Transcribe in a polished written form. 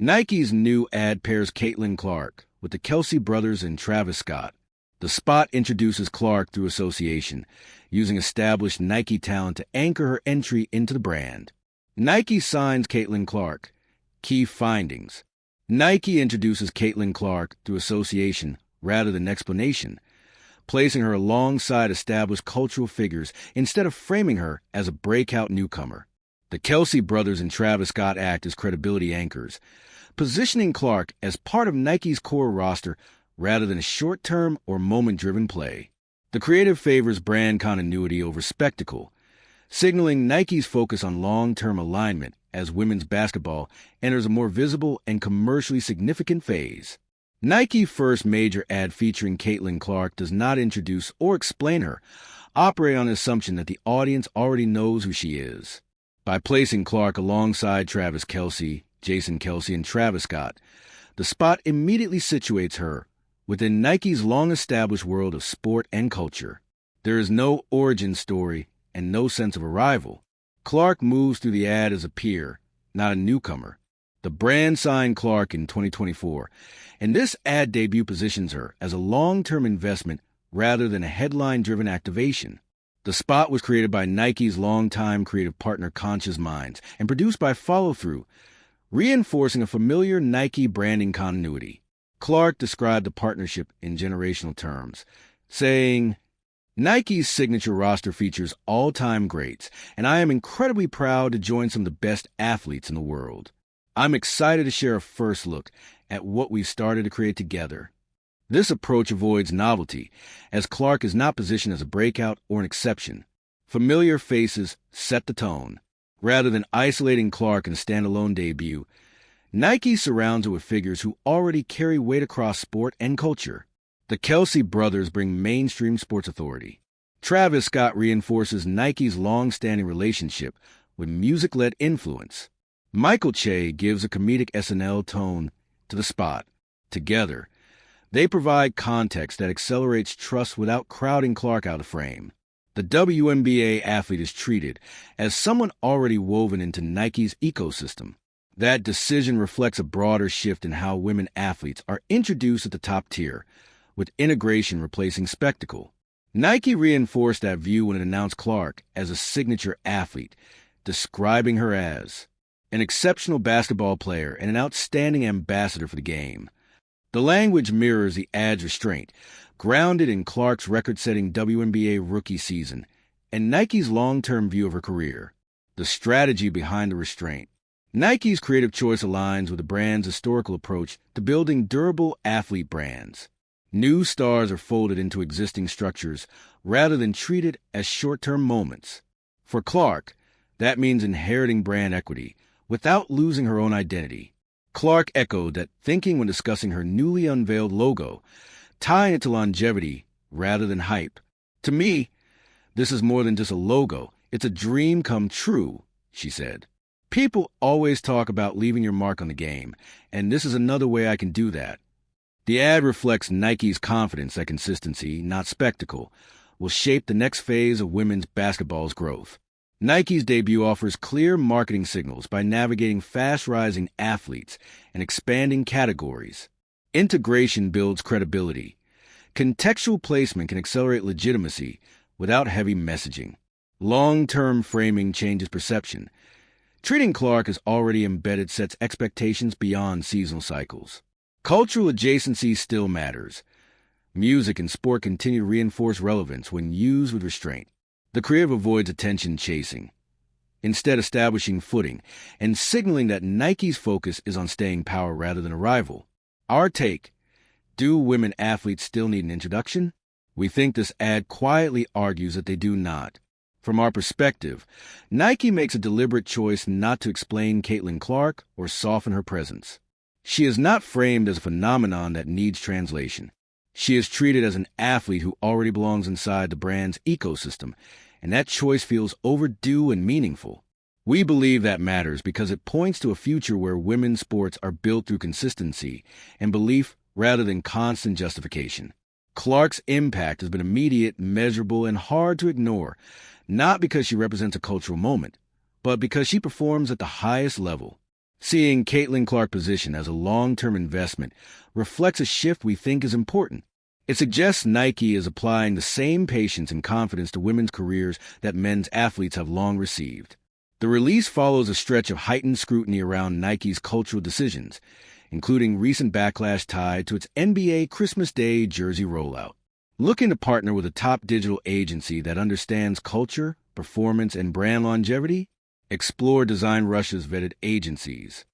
Nike's new ad pairs Caitlin Clark with the Kelce brothers and Travis Scott. The spot introduces Clark through association, using established Nike talent to anchor her entry into the brand. Nike signs Caitlin Clark. Key findings. Nike introduces Caitlin Clark through association rather than explanation, placing her alongside established cultural figures instead of framing her as a breakout newcomer. The Kelce brothers and Travis Scott act as credibility anchors, positioning Clark as part of Nike's core roster rather than a short-term or moment-driven play. The creative favors brand continuity over spectacle, signaling Nike's focus on long-term alignment as women's basketball enters a more visible and commercially significant phase. Nike's first major ad featuring Caitlin Clark does not introduce or explain her, operating on the assumption that the audience already knows who she is. By placing Clark alongside Travis Kelce, Jason Kelce, and Travis Scott, the spot immediately situates her within Nike's long-established world of sport and culture. There is no origin story and no sense of arrival. Clark moves through the ad as a peer, not a newcomer. The brand signed Clark in 2024, and this ad debut positions her as a long-term investment rather than a headline-driven activation. The spot was created by Nike's longtime creative partner Conscious Minds and produced by Follow Through, reinforcing a familiar Nike branding continuity. Clark described the partnership in generational terms, saying, "Nike's signature roster features all-time greats, and I am incredibly proud to join some of the best athletes in the world. I'm excited to share a first look at what we've started to create together." This approach avoids novelty, as Clark is not positioned as a breakout or an exception. Familiar faces set the tone. Rather than isolating Clark in a standalone debut, Nike surrounds her with figures who already carry weight across sport and culture. The Kelce brothers bring mainstream sports authority. Travis Scott reinforces Nike's long-standing relationship with music-led influence. Michael Che gives a comedic SNL tone to the spot. Together, they provide context that accelerates trust without crowding Clark out of frame. The WNBA athlete is treated as someone already woven into Nike's ecosystem. That decision reflects a broader shift in how women athletes are introduced at the top tier, with integration replacing spectacle. Nike reinforced that view when it announced Clark as a signature athlete, describing her as an exceptional basketball player and an outstanding ambassador for the game. The language mirrors the ad's restraint, grounded in Clark's record-setting WNBA rookie season and Nike's long-term view of her career. The strategy behind the restraint. Nike's creative choice aligns with the brand's historical approach to building durable athlete brands. New stars are folded into existing structures rather than treated as short-term moments. For Clark, that means inheriting brand equity without losing her own identity. Clark echoed that thinking when discussing her newly unveiled logo, tying it to longevity rather than hype. "To me, this is more than just a logo. It's a dream come true," she said. "People always talk about leaving your mark on the game, and this is another way I can do that." The ad reflects Nike's confidence that consistency, not spectacle, will shape the next phase of women's basketball's growth. Nike's debut offers clear marketing signals by navigating fast-rising athletes and expanding categories. Integration builds credibility. Contextual placement can accelerate legitimacy without heavy messaging. Long-term framing changes perception. Treating Clark as already embedded sets expectations beyond seasonal cycles. Cultural adjacency still matters. Music and sport continue to reinforce relevance when used with restraint. The creative avoids attention chasing, instead establishing footing and signaling that Nike's focus is on staying power rather than arrival. Our take: do women athletes still need an introduction? We think this ad quietly argues that they do not. From our perspective, Nike makes a deliberate choice not to explain Caitlin Clark or soften her presence. She is not framed as a phenomenon that needs translation. She is treated as an athlete who already belongs inside the brand's ecosystem, and that choice feels overdue and meaningful. We believe that matters because it points to a future where women's sports are built through consistency and belief rather than constant justification. Clark's impact has been immediate, measurable, and hard to ignore, not because she represents a cultural moment, but because she performs at the highest level. Seeing Caitlin Clark position as a long-term investment reflects a shift we think is important. It suggests Nike is applying the same patience and confidence to women's careers that men's athletes have long received. The release follows a stretch of heightened scrutiny around Nike's cultural decisions, including recent backlash tied to its NBA Christmas Day jersey rollout. Looking to partner with a top digital agency that understands culture, performance, and brand longevity? Explore Design Russia's vetted agencies.